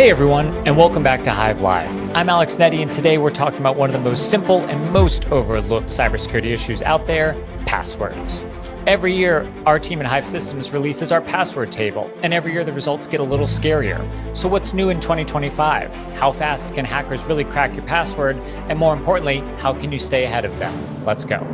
Hey everyone, and welcome back to Hive Live. I'm Alex Nette, and today we're talking about one of the most simple and most overlooked cybersecurity issues out there, passwords. Every year, our team at Hive Systems releases our password table, and every year the results get a little scarier. So what's new in 2025? How fast can hackers really crack your password? And more importantly, how can you stay ahead of them? Let's go.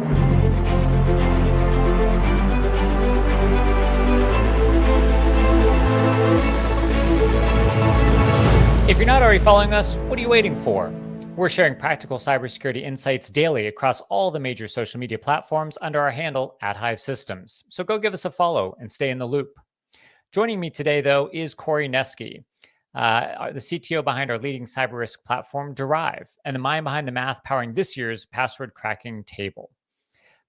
If you're not already following us, what are you waiting for? We're sharing practical cybersecurity insights daily across all the major social media platforms under our handle @Hive Systems. So go give us a follow and stay in the loop. Joining me today, though, is Corey Neskey, the CTO behind our leading cyber risk platform, Derive, and the mind behind the math powering this year's password cracking table.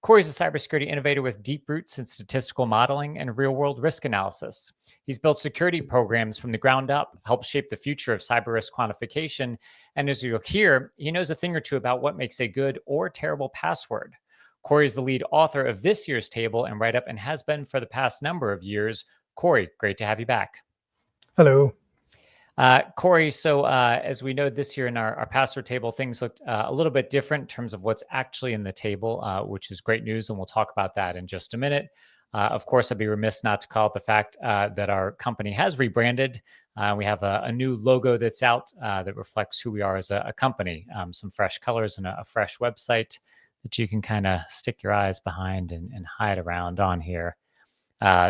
Corey's a cybersecurity innovator with deep roots in statistical modeling and real-world risk analysis. He's built security programs from the ground up, helped shape the future of cyber risk quantification, and as you'll hear, he knows a thing or two about what makes a good or terrible password. Corey is the lead author of this year's table and write-up and has been for the past number of years. Corey, great to have you back. Hello. Corey, so as we know this year in our password table, things looked a little bit different in terms of what's actually in the table, which is great news, and we'll talk about that in just a minute. Of course, I'd be remiss not to call out the fact that our company has rebranded. We have a new logo that's out that reflects who we are as a company, some fresh colors and a fresh website that you can kind of stick your eyes behind and hide around on here.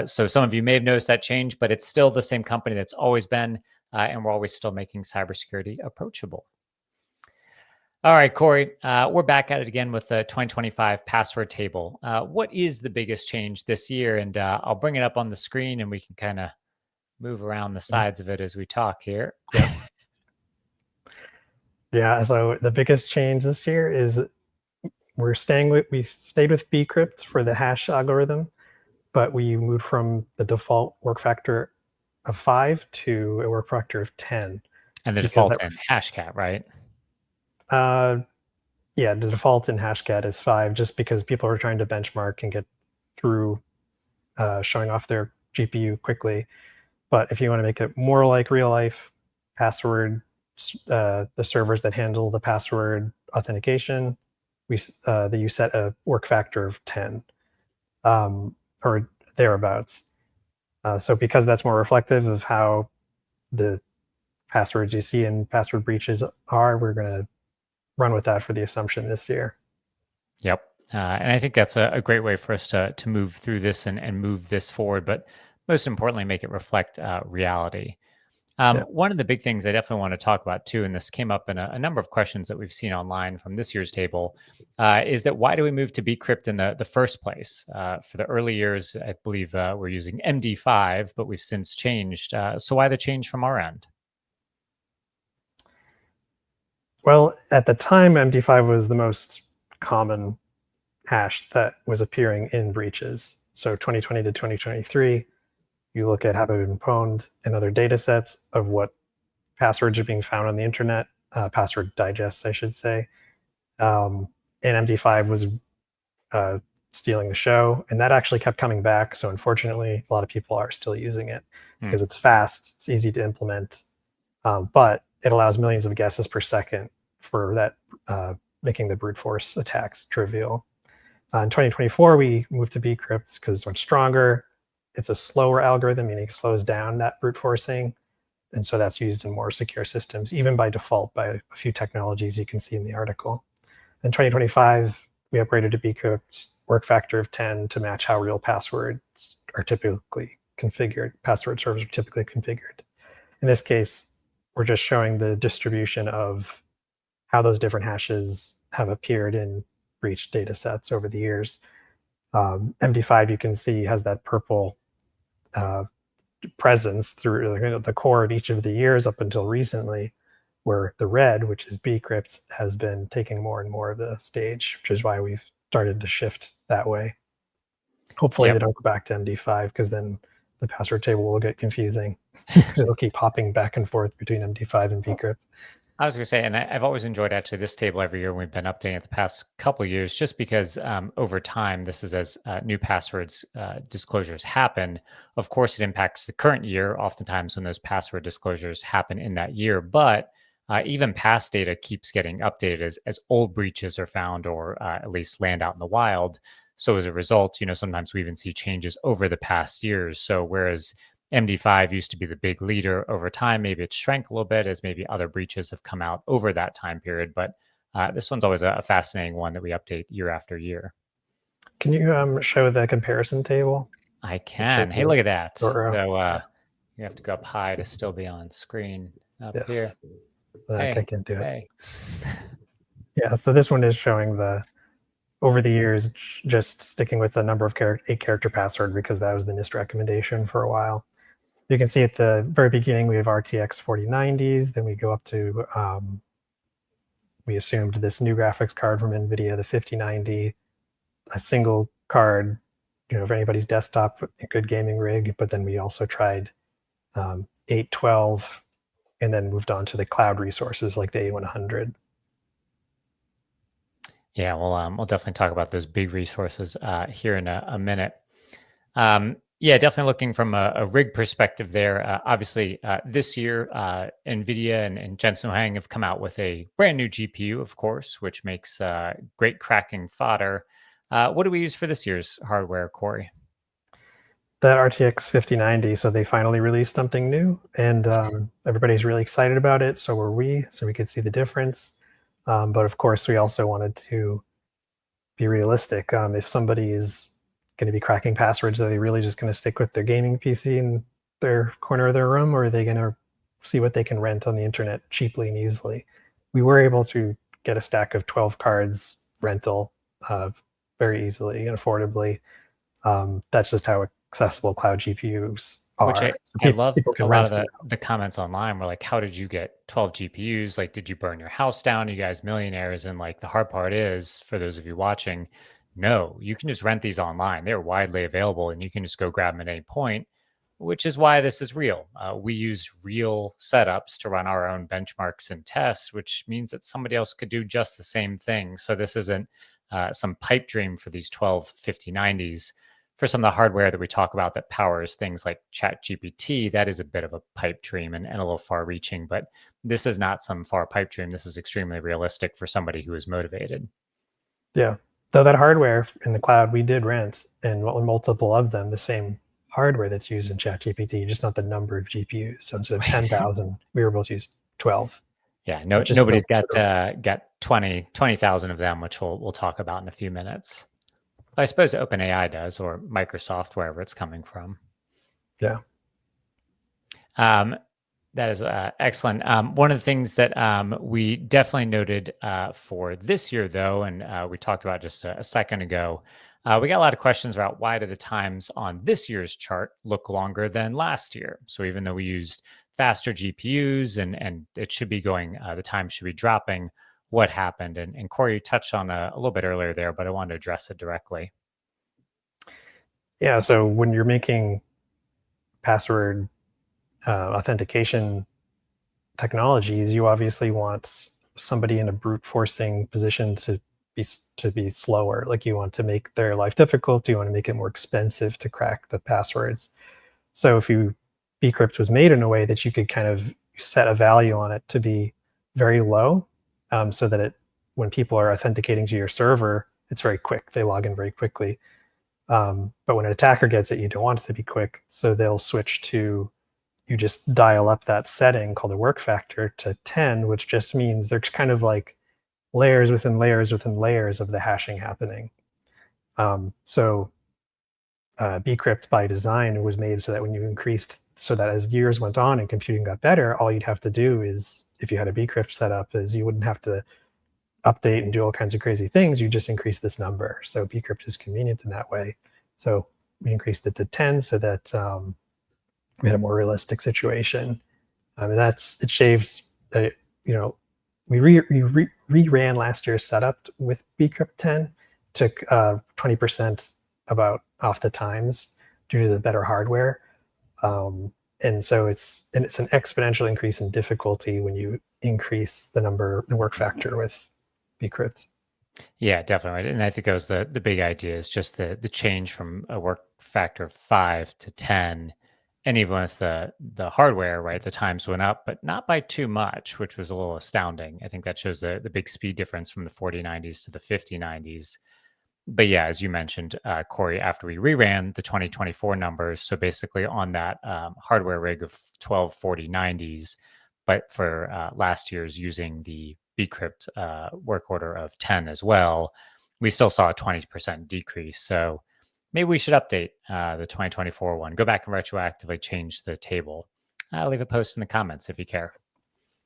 So some of you may have noticed that change, but it's still the same company that's always been. And we're always still making cybersecurity approachable. All right, Corey, we're back at it again with the 2025 password table. What is the biggest change this year? And I'll bring it up on the screen and we can kind of move around the sides of it as we talk here. Yeah, so the biggest change this year is we stayed with bcrypt for the hash algorithm, but we moved from the default work factor of 5 to a work factor of 10. And the default in Hashcat, right? Yeah, the default in Hashcat is 5 just because people are trying to benchmark and get through showing off their GPU quickly. But if you want to make it more like real life, password, the servers that handle the password authentication, you set a work factor of 10 or thereabouts. So because that's more reflective of how the passwords you see in password breaches are, we're going to run with that for the assumption this year. Yep. And I think that's a great way for us to move through this and move this forward, but most importantly, make it reflect reality. One of the big things I definitely want to talk about too, and this came up in a number of questions that we've seen online from this year's table, is that why do we move to bcrypt in the first place? For the early years, I believe we're using MD5, but we've since changed. So why the change from our end? Well, at the time, MD5 was the most common hash that was appearing in breaches. So 2020 to 2023, you look at have been pwned and other data sets of what passwords are being found on the internet, password digests, I should say. And MD5 was stealing the show, and that actually kept coming back. So unfortunately, a lot of people are still using it because it's fast, it's easy to implement, but it allows millions of guesses per second for that, making the brute force attacks trivial. In 2024, we moved to bcrypt because it's much stronger. It's a slower algorithm, meaning it slows down that brute forcing. And so that's used in more secure systems, even by default by a few technologies you can see in the article. In 2025, we upgraded to bcrypt work factor of 10 to match how real passwords are typically configured. Password servers are typically configured. In this case, we're just showing the distribution of how those different hashes have appeared in breached data sets over the years. MD5, you can see, has that purple presence through the core of each of the years up until recently, where the red, which is bcrypt, has been taking more and more of the stage, which is why we've started to shift that way. Hopefully they don't go back to MD5 because then the password table will get confusing. It'll keep hopping back and forth between MD5 and bcrypt. I was going to say, and I've always enjoyed actually this table every year. We've been updating it the past couple of years, just because over time, this is as new passwords disclosures happen. Of course, it impacts the current year. Oftentimes, when those password disclosures happen in that year, but even past data keeps getting updated as old breaches are found, or at least land out in the wild. So as a result, sometimes we even see changes over the past years. So whereas MD5 used to be the big leader over time. Maybe it shrank a little bit as maybe other breaches have come out over that time period. But this one's always a fascinating one that we update year after year. Can you show the comparison table? I Let's say can. Hey, the look at that. short row. So Yeah. you have to go up high to still be on screen up Yes. here. I Hey, can't do it. hey. Yeah. So this one is showing the over the years, just sticking with the number of 8-character password because that was the NIST recommendation for a while. You can see at the very beginning we have RTX 4090s. Then we go up to we assumed this new graphics card from NVIDIA, the 5090, a single card, for anybody's desktop, a good gaming rig. But then we also tried 812, and then moved on to the cloud resources like the A100. Yeah, we'll definitely talk about those big resources here in a minute. Yeah, definitely looking from a rig perspective there. Obviously, this year, NVIDIA and Jensen Huang have come out with a brand new GPU, of course, which makes great cracking fodder. What do we use for this year's hardware, Corey? That RTX 5090, so they finally released something new, and everybody's really excited about it. So were we, so we could see the difference. But of course, we also wanted to be realistic. If somebody is going to be cracking passwords, are they really just going to stick with their gaming PC in their corner of their room, or are they going to see what they can rent on the internet cheaply and easily? We were able to get a stack of 12 cards rental very easily and affordably. That's just how accessible cloud GPUs Which are. So I loved people a can lot rent of them the comments online were like, "How did you get 12 GPUs? Like, did you burn your house down? You guys millionaires?" And like, the hard part is, for those of you watching, no, you can just rent these online. They're widely available, and you can just go grab them at any point. Which is why this is real. We use real setups to run our own benchmarks and tests, which means that somebody else could do just the same thing. So this isn't some pipe dream for these 12 5090s. For some of the hardware that we talk about that powers things like ChatGPT, that is a bit of a pipe dream and a little far reaching, but this is not some far pipe dream. This is extremely realistic for somebody who is motivated. Yeah. Though that hardware in the cloud we did rent, and multiple of them, the same hardware that's used in ChatGPT, just not the number of GPUs. So instead of 10,000, we were able to use 12. Yeah, no, Which is still nobody's got 20,000 of them, which we'll talk about in a few minutes. I suppose OpenAI does, or Microsoft, wherever it's coming from. Yeah. Um, that is excellent. One of the things that we definitely noted for this year, though, and we talked about just a second ago, we got a lot of questions about why do the times on this year's chart look longer than last year? So even though we used faster GPUs and it should be going, the time should be dropping, what happened? And Corey, you touched on a little bit earlier there, but I wanted to address it directly. Yeah. So when you're making password authentication technologies, you obviously want somebody in a brute forcing position to be slower. Like you want to make their life difficult. You want to make it more expensive to crack the passwords. So if you bcrypt was made in a way that you could kind of set a value on it to be very low, so that when people are authenticating to your server, it's very quick. They log in very quickly. But when an attacker gets it, you don't want it to be quick. So they'll switch to, you just dial up that setting called the work factor to 10, which just means there's kind of like layers within layers within layers of the hashing happening. So bcrypt by design was made so that when you increased, so that as years went on and computing got better, all you'd have to do is, if you had a bcrypt set up, is you wouldn't have to update and do all kinds of crazy things. You just increase this number. So bcrypt is convenient in that way. So we increased it to 10 so that we had a more realistic situation. And it shaves, we re-ran last year's setup with bcrypt 10, took 20% about off the times due to the better hardware. And so it's an exponential increase in difficulty when you increase the work factor with bcrypt. Yeah, definitely. And I think that was the big idea is just the change from a work factor of 5 to 10. And even with the hardware, right, the times went up, but not by too much, which was a little astounding. I think that shows the big speed difference from the 4090s to the 5090s. But yeah, as you mentioned, Corey, after we reran the 2024 numbers, so basically on that hardware rig of 12 4090s, but for last year's using the bcrypt work order of 10 as well, we still saw a 20% decrease. So maybe we should update the 2024 one, go back and retroactively change the table. Leave a post in the comments if you care.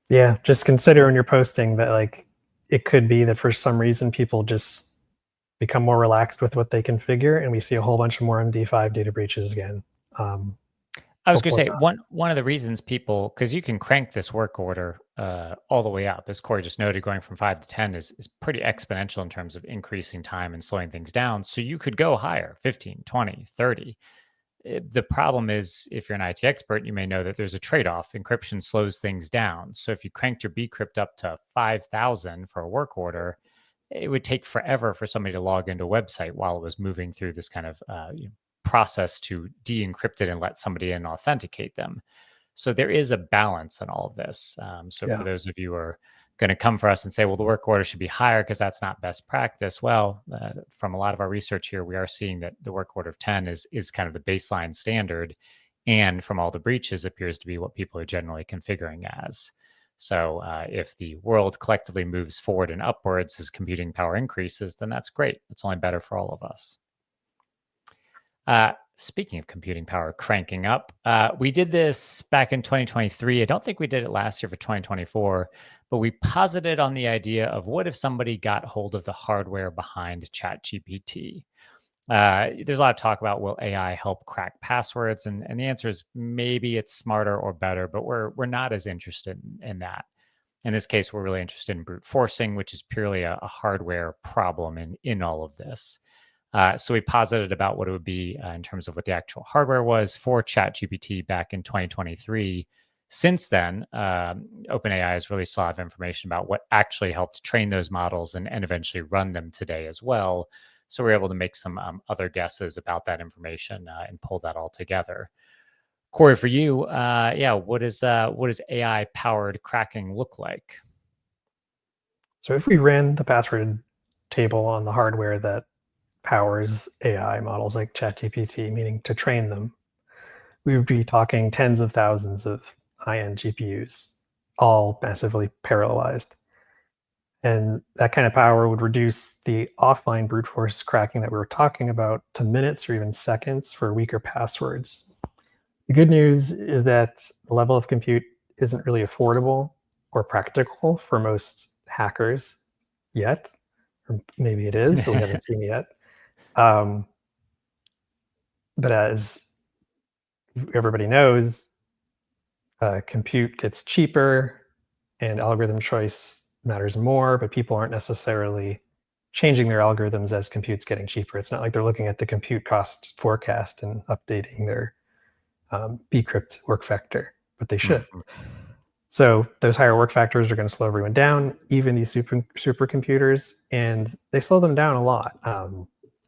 Yeah, just consider when you're posting that like it could be that for some reason people just become more relaxed with what they configure, and we see a whole bunch of more MD5 data breaches again. I was going to Hopefully say not. one of the reasons people, because you can crank this work order all the way up, as Corey just noted, going from 5 to 10 is pretty exponential in terms of increasing time and slowing things down. So you could go higher, 15, 20, 30. The problem is, if you're an IT expert, you may know that there's a trade-off. Encryption slows things down. So if you cranked your bcrypt up to 5,000 for a work order, it would take forever for somebody to log into a website while it was moving through this kind of process to de-encrypt it and let somebody in and authenticate them. So there is a balance in all of this. So for Yeah. those of you who are going to come for us and say, well, the work order should be higher because that's not best practice. Well, from a lot of our research here, we are seeing that the work order of 10 is kind of the baseline standard. And from all the breaches, appears to be what people are generally configuring as. So if the world collectively moves forward and upwards as computing power increases, then that's great. It's only better for all of us. Speaking of computing power cranking up, we did this back in 2023. I don't think we did it last year for 2024, but we posited on the idea of what if somebody got hold of the hardware behind ChatGPT? There's a lot of talk about will AI help crack passwords, and the answer is maybe it's smarter or better, but we're not as interested in that. In this case, we're really interested in brute forcing, which is purely a hardware problem in all of this. So we posited about what it would be in terms of what the actual hardware was for ChatGPT back in 2023. Since then, OpenAI has released a lot of information about what actually helped train those models and eventually run them today as well. So we're able to make some other guesses about that information and pull that all together. Corey, for you, what does AI powered cracking look like? So if we ran the password table on the hardware that powers AI models like ChatGPT, meaning to train them, we would be talking tens of thousands of high-end GPUs, all massively parallelized. And that kind of power would reduce the offline brute force cracking that we were talking about to minutes or even seconds for weaker passwords. The good news is that the level of compute isn't really affordable or practical for most hackers yet. Or maybe it is, but we haven't seen it yet. Um, but as everybody knows, compute gets cheaper and algorithm choice matters more, but people aren't necessarily changing their algorithms as compute's getting cheaper. It's not like they're looking at the compute cost forecast and updating their bcrypt work factor, but they should. Mhm. So those higher work factors are going to slow everyone down, even these supercomputers, and they slow them down a lot,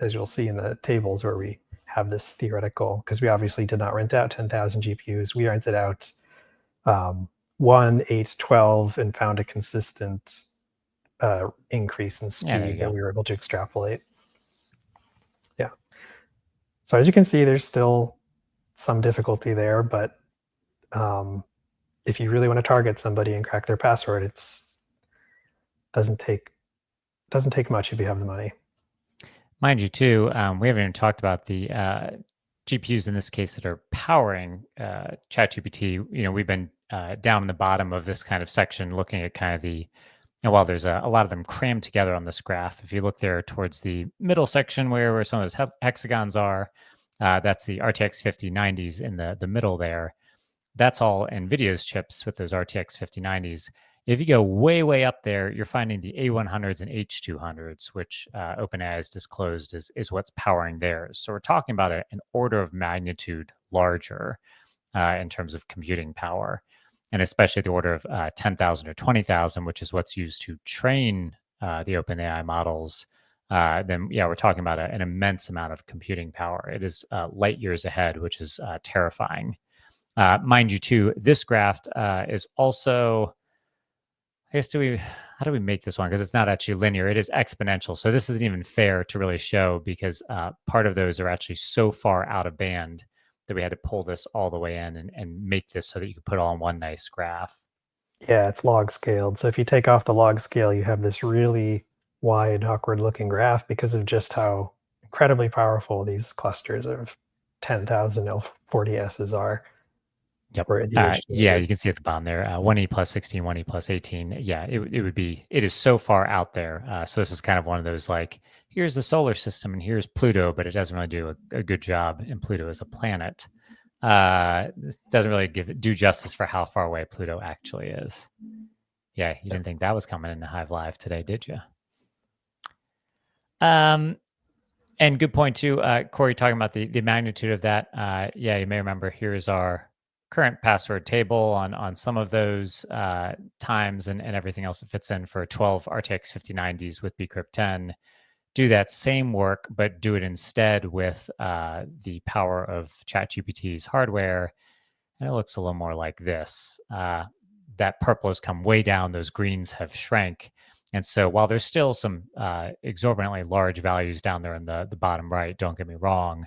as you'll see in the tables where we have this theoretical, because we obviously did not rent out 10,000 GPUs. We rented out 1, 8, 12, and found a consistent increase in Yeah, there you speed that go. we were able to extrapolate. Yeah. So as you can see, there's still some difficulty there, but if you really want to target somebody and crack their password, it's doesn't take much if you have the money. Mind you, too, we haven't even talked about the GPUs in this case that are powering ChatGPT. We've been down in the bottom of this kind of section looking at kind of while there's a lot of them crammed together on this graph, if you look there towards the middle section where some of those hexagons are, that's the RTX 5090s in the middle there. That's all NVIDIA's chips with those RTX 5090s. If you go way, way up there, you're finding the A100s and H200s, which OpenAI has disclosed is what's powering theirs. So we're talking about an order of magnitude larger. in terms of computing power, and especially the order of 10,000 or 20,000, which is what's used to train the OpenAI models. Then yeah, we're talking about an immense amount of computing power. It is light years ahead, which is terrifying. Mind you, too, this graph is also, I guess, how do we make this one? Because it's not actually linear, it is exponential. So this isn't even fair to really show because part of those are actually so far out of band that we had to pull this all the way in and make this so that you could put it all in one nice graph. Yeah, it's log scaled. So if you take off the log scale, you have this really wide, awkward looking graph because of just how incredibly powerful these clusters of 10,000 L40Ss are. Yep. Or the Yeah, H200. you can see at the bottom there, 1E plus 16, 1E plus 18. Yeah, it would be, it is so far out there. So this is kind of one of those like, here's the solar system and here's Pluto, but it doesn't really do a good job in Pluto as a planet. This doesn't really do justice for how far away Pluto actually is. Yeah, you didn't think that was coming into Hive Live today, did you? And good point too, Corey, talking about the magnitude of that. Yeah, you may remember here's our current password table on some of those times and everything else that fits in for 12 RTX 5090s with bcrypt 10. Do that same work, but do it instead with the power of ChatGPT's hardware. And it looks a little more like this. That purple has come way down. Those greens have shrank. And so while there's still some exorbitantly large values down there in the bottom right, don't get me wrong,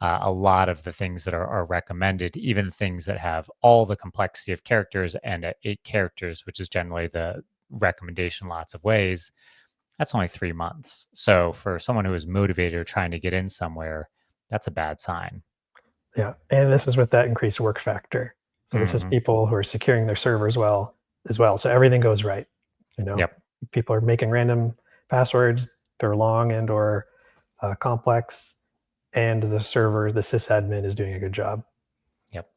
a lot of the things that are recommended, even things that have all the complexity of characters and at 8 characters, which is generally the recommendation lots of ways, that's only 3 months. So for someone who is motivated or trying to get in somewhere, that's a bad sign. Yeah, and this is with that increased work factor. So this is Mm-hmm. people who are securing their servers well as well. So everything goes right. You know, Yep. people are making random passwords. They're long and or complex, and the server, the sysadmin, is doing a good job. Yep.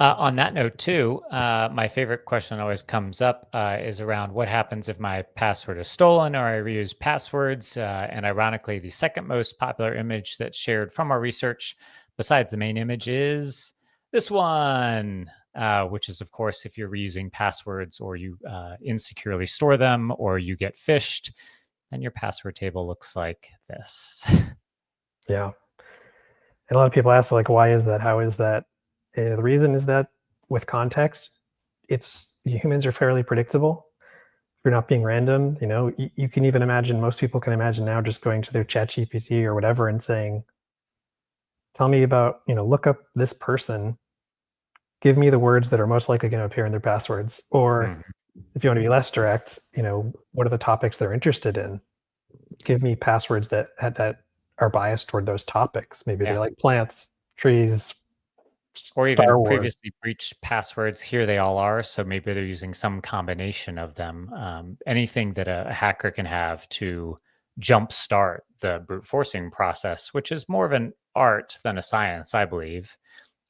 On that note, too, my favorite question that always comes up is around what happens if my password is stolen or I reuse passwords. And ironically, the second most popular image that's shared from our research, besides the main image, is this one, which is, of course, if you're reusing passwords or you insecurely store them or you get phished, then your password table looks like this. Yeah, and a lot of people ask, like, why is that? How is that? The reason is that with context, it's humans are fairly predictable. If you're not being random, you know, you can even imagine, most people can imagine now just going to their chat GPT or whatever and saying, tell me about, you know, look up this person, give me the words that are most likely going to appear in their passwords. Or Mhm. if you want to be less direct, you know, what are the topics they're interested in? Give me passwords that are biased toward those topics. Maybe they Yeah. like plants, trees, Or even Star Wars. previously breached passwords. Here they all are. So maybe they're using some combination of them. Anything that a hacker can have to jumpstart the brute forcing process, which is more of an art than a science, I believe.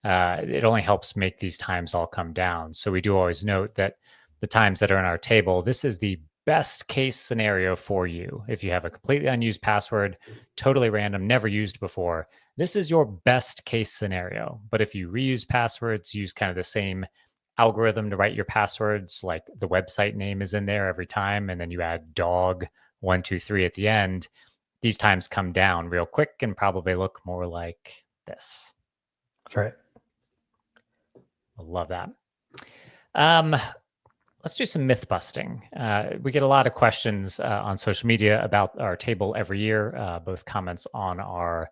It only helps make these times all come down. So we do always note that the times that are in our table, this is the best case scenario for you. If you have a completely unused password, totally random, never used before, this is your best case scenario. But if you reuse passwords, use kind of the same algorithm to write your passwords, like the website name is in there every time, and then you add dog 123 at the end, these times come down real quick and probably look more like this. That's right. I love that. Um, let's do some myth busting. We get a lot of questions on social media about our table every year, both comments on our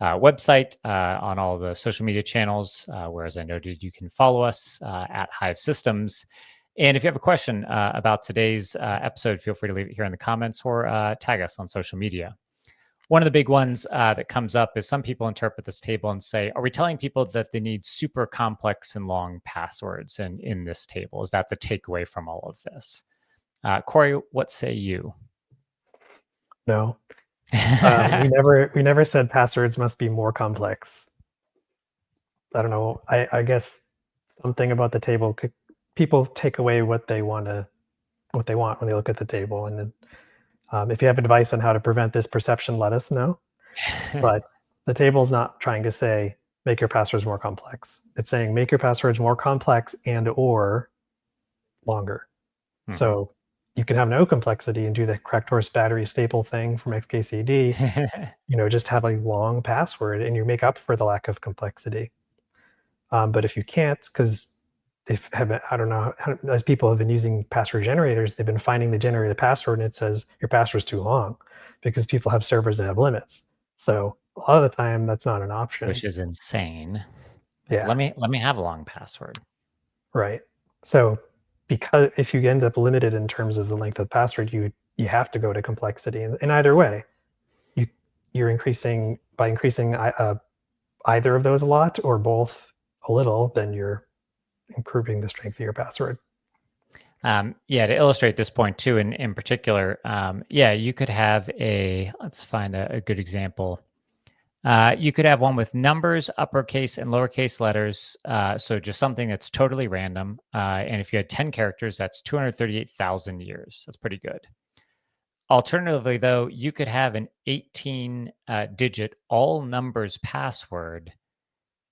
website, on all the social media channels, where, as I noted, you can follow us at Hive Systems. And if you have a question about today's episode, feel free to leave it here in the comments or tag us on social media. One of the big ones that comes up is some people interpret this table and say, are we telling people that they need super complex and long passwords in this table? Is that the takeaway from all of this? Corey, what say you? No, we never said passwords must be more complex. I don't know. I guess something about the table could, people take away what they want when they look at the table. And then, if you have advice on how to prevent this perception, let us know. But the table's not trying to say make your passwords more complex. It's saying make your passwords more complex and or longer. Mhm. So you can have no complexity and do the correct horse battery staple thing from XKCD, just have a long password and you make up for the lack of complexity. But if you can't, because I don't know, as people have been using password generators, they've been finding the generated password and it says your password's too long because people have servers that have limits. So a lot of the time, that's not an option. Which is insane. Like, Yeah, let me have a long password. right. So because if you end up limited in terms of the length of the password, you have to go to complexity. In either way, you you're increasing by increasing either of those a lot or both a little, then you're improving the strength of your password. Yeah, to illustrate this point too, in particular, yeah, you could have let's find a good example. You could have one with numbers, uppercase, and lowercase letters. So just something that's totally random. And if you had 10 characters, that's 238,000 years. That's pretty good. Alternatively, though, you could have an 18 digit all numbers password,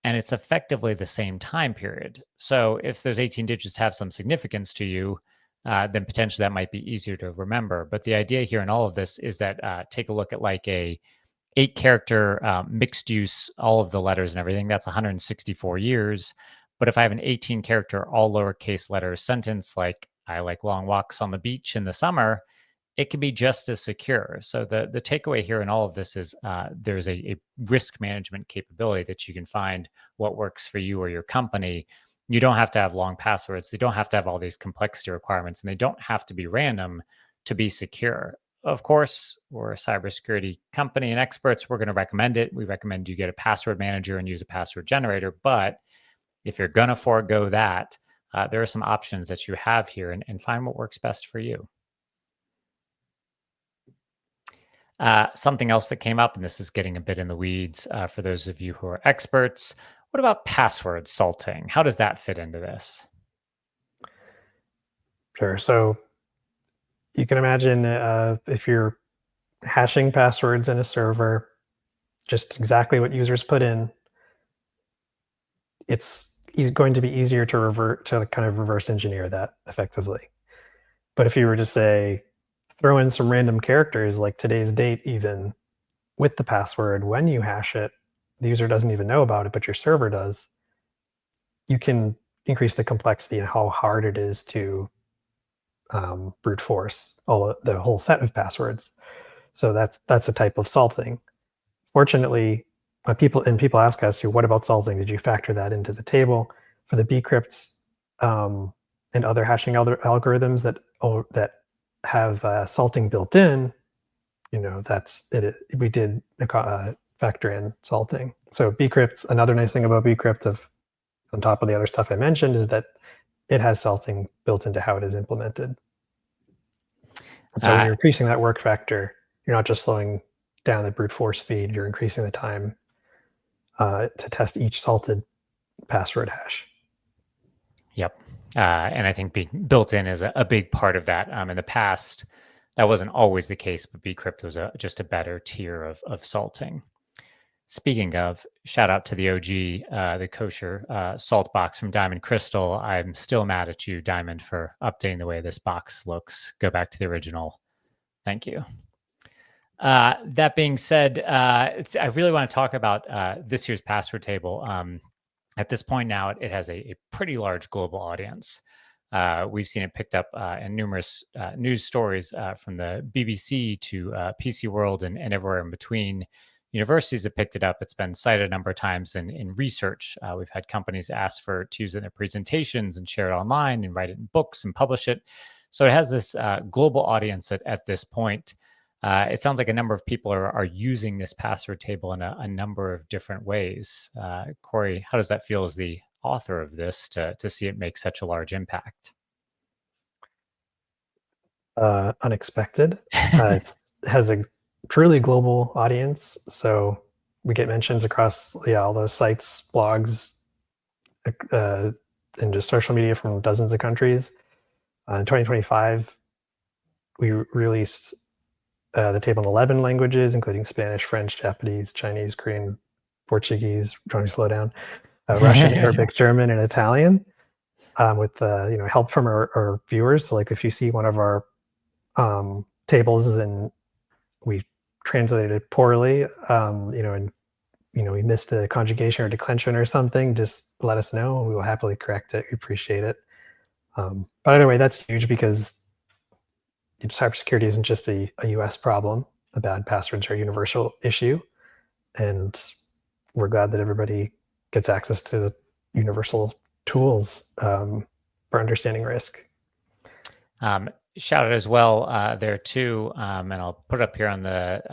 and it's effectively the same time period. So if those 18 digits have some significance to you, then potentially that might be easier to remember. But the idea here in all of this is that take a look at like a 8 character mixed use, all of the letters and everything, that's 164 years. But if I have an 18 character, all lowercase letters sentence like I like long walks on the beach in the summer, it can be just as secure. So the takeaway here in all of this is there's a risk management capability that you can find what works for you or your company. You don't have to have long passwords. They don't have to have all these complexity requirements, and they don't have to be random to be secure. Of course, we're a cybersecurity company and experts. We're going to recommend it. We recommend you get a password manager and use a password generator. But if you're going to forego that, there are some options that you have here and find what works best for you. Something else that came up, and this is getting a bit in the weeds for those of you who are experts. What about password salting? How does that fit into this? Sure. So you can imagine if you're hashing passwords in a server, just exactly what users put in, it's going to be easier to revert to kind of reverse engineer that effectively. But if you were to say, throw in some random characters like today's date, even with the password, when you hash it, the user doesn't even know about it, but your server does, you can increase the complexity and how hard it is to brute force the whole set of passwords. So that's a type of salting. Fortunately, people ask us, what about salting? Did you factor that into the table for the bcrypts and other hashing algorithms that have salting built in? That's it. We did factor in salting. So bcrypts. Another nice thing about bcrypt, on top of the other stuff I mentioned, is that it has salting built into how it is implemented. And so when Uh, you're increasing that work factor, you're not just slowing down the brute force speed, you're increasing the time to test each salted password hash. Yep. And I think being built in is a big part of that. In the past, that wasn't always the case, but bcrypt was just a better tier of salting. Speaking of, shout out to the OG, the kosher salt box from Diamond Crystal. I'm still mad at you, Diamond, for updating the way this box looks. Go back to the original. Thank you. That being said, I really want to talk about this year's password table. At this point now, it has a pretty large global audience. We've seen it picked up in numerous news stories from the BBC to PC World and everywhere in between. Universities have picked it up. It's been cited a number of times in research. We've had companies ask to use it in their presentations and share it online and write it in books and publish it. So it has this global audience at this point. It sounds like a number of people are using this password table in a number of different ways. Corey, how does that feel as the author of this to see it make such a large impact? Unexpected. It has a truly global audience, so we get mentions across all those sites, blogs, uh, and just social media from dozens of countries. In 2025, we released the table in 11 languages, including Spanish, French, Japanese, Chinese, Korean, Portuguese, trying to slow down, Russian, Arabic, German, and Italian, with help from our viewers. So like if you see one of our tables and we translated it poorly, and we missed a conjugation or declension or something, just let us know. We will happily correct it. We appreciate it. But either way, that's huge because cybersecurity isn't just a US problem. The bad passwords are a universal issue. And we're glad that everybody gets access to universal tools for understanding risk. Shout out as well there too, and I'll put it up here on the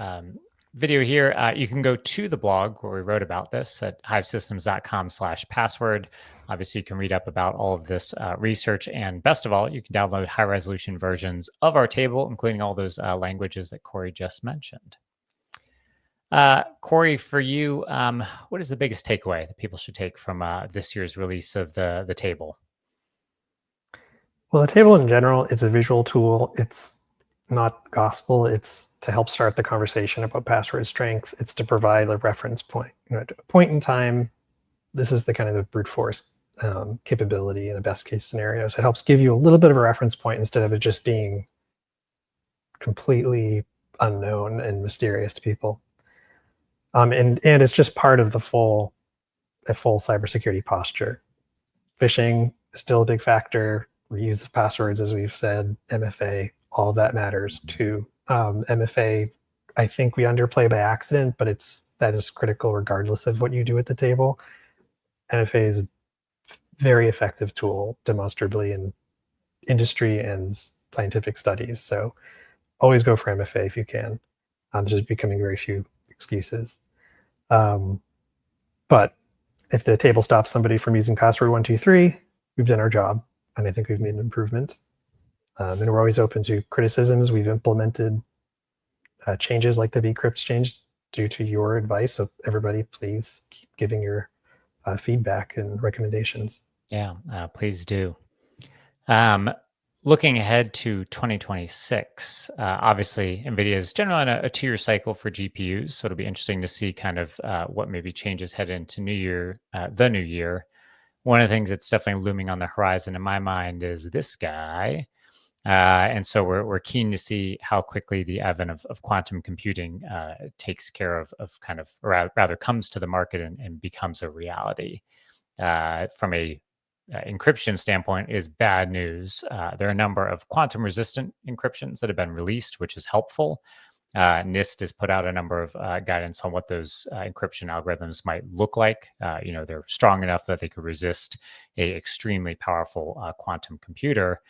video here. You can go to the blog where we wrote about this at hivesystems.com/password. Obviously, you can read up about all of this research, and best of all, you can download high-resolution versions of our table, including all those languages that Corey just mentioned. Corey, for you, what is the biggest takeaway that people should take from this year's release of the table? Well, the table in general is a visual tool. It's not gospel. It's to help start the conversation about password strength. It's to provide a reference point. At a point in time, this is the kind of the brute force capability in a best case scenario. So it helps give you a little bit of a reference point instead of it just being completely unknown and mysterious to people. And it's just part of a full cybersecurity posture. Phishing is still a big factor. Reuse of passwords, as we've said, MFA, all of that matters too. MFA, I think we underplay by accident, but that is critical regardless of what you do at the table. MFA is a very effective tool, demonstrably in industry and scientific studies. So always go for MFA if you can. There's becoming very few excuses. But if the table stops somebody from using password 123, we've done our job, and I think we've made an improvement. And we're always open to criticisms. We've implemented changes like the vcrypt change due to your advice. So everybody, please keep giving your feedback and recommendations. Yeah, please do. Looking ahead to 2026, obviously NVIDIA is generally on a 2-year cycle for GPUs, so it'll be interesting to see kind of what maybe changes head into the new year. One of the things that's definitely looming on the horizon in my mind is this guy. And so we're keen to see how quickly the advent of quantum computing takes care of kind of, or rather comes to the market and becomes a reality. From a encryption standpoint is bad news. There are a number of quantum resistant encryptions that have been released, which is helpful. NIST has put out a number of guidance on what those encryption algorithms might look like. They're strong enough that they could resist a extremely powerful quantum computer.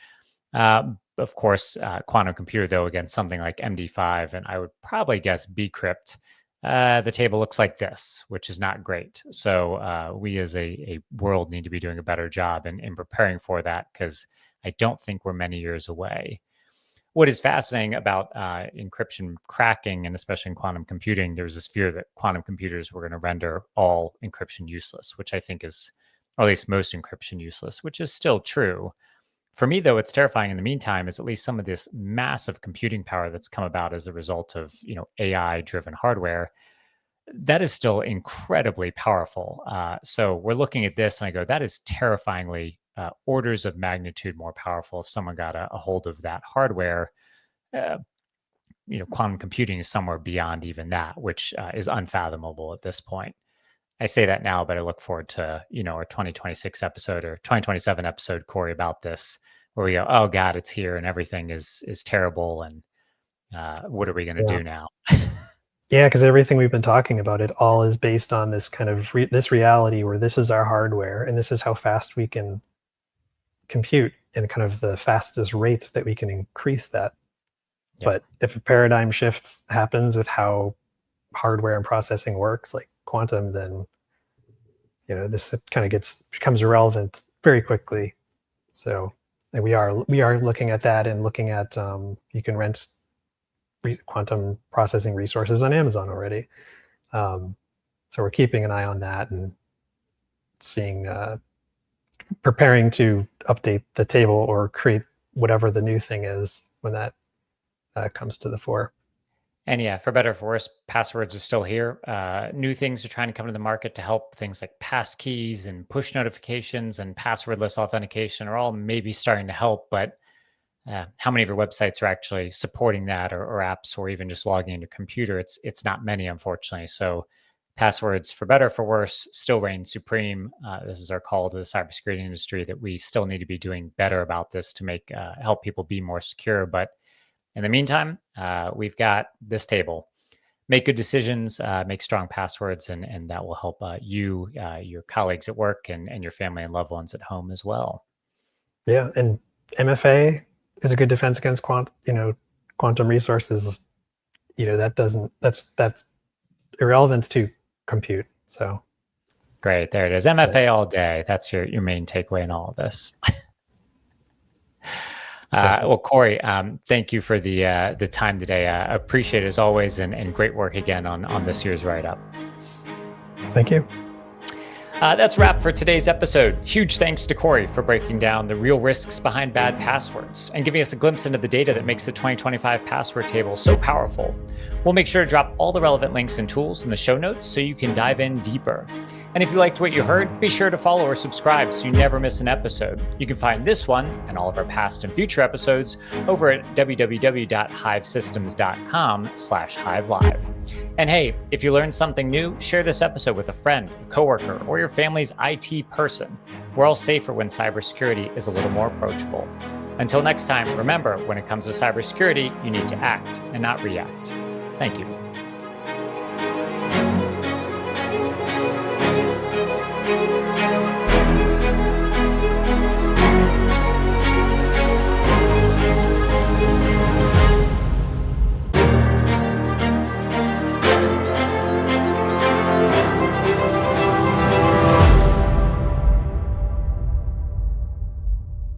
Of course, quantum computer, though, against something like MD5, and I would probably guess bcrypt, the table looks like this, which is not great. So we as a world need to be doing a better job in preparing for that, because I don't think we're many years away. What is fascinating about encryption cracking, and especially in quantum computing, there's this fear that quantum computers were going to render all encryption useless, which I think is, or at least most encryption useless, which is still true. For me, though, what's terrifying in the meantime is at least some of this massive computing power that's come about as a result of AI-driven hardware. That is still incredibly powerful. So we're looking at this, and I go, that is terrifyingly orders of magnitude more powerful. If someone got a hold of that hardware, quantum computing is somewhere beyond even that, which is unfathomable at this point. I say that now, but I look forward to, our 2026 episode or 2027 episode, Corey, about this, where we go, oh God, it's here and everything is terrible. And what are we going to do now? Yeah, because everything we've been talking about, it all is based on this kind of this reality where this is our hardware and this is how fast we can compute and kind of the fastest rate that we can increase that. Yep. But if a paradigm shift happens with how hardware and processing works, like quantum, then this kind of becomes irrelevant very quickly. So and we are looking at that and looking at you can rent quantum processing resources on Amazon already. So we're keeping an eye on that and seeing preparing to update the table or create whatever the new thing is when that comes to the fore. And yeah, for better or for worse, passwords are still here. New things are trying to come to the market to help. Things like passkeys and push notifications and passwordless authentication are all maybe starting to help, but how many of your websites are actually supporting that, or apps, or even just logging into a computer? It's not many, unfortunately. So passwords, for better or for worse, still reign supreme. This is our call to the cybersecurity industry, that we still need to be doing better about this to make help people be more secure. But in the meantime, we've got this table. Make good decisions, make strong passwords, and that will help you, your colleagues at work, and your family and loved ones at home as well. Yeah, and MFA is a good defense against quantum resources. That's irrelevant to compute. So great, there it is. MFA all day. That's your main takeaway in all of this. Well, Corey, thank you for the time today. I appreciate it as always, and great work again on this year's write-up. Thank you. That's a wrap for today's episode. Huge thanks to Corey for breaking down the real risks behind bad passwords and giving us a glimpse into the data that makes the 2025 password table so powerful. We'll make sure to drop all the relevant links and tools in the show notes so you can dive in deeper. And if you liked what you heard, be sure to follow or subscribe so you never miss an episode. You can find this one and all of our past and future episodes over at www.hivesystems.com/HiveLive. And hey, if you learned something new, share this episode with a friend, a coworker, or your family's IT person. We're all safer when cybersecurity is a little more approachable. Until next time, remember, when it comes to cybersecurity, you need to act and not react. Thank you.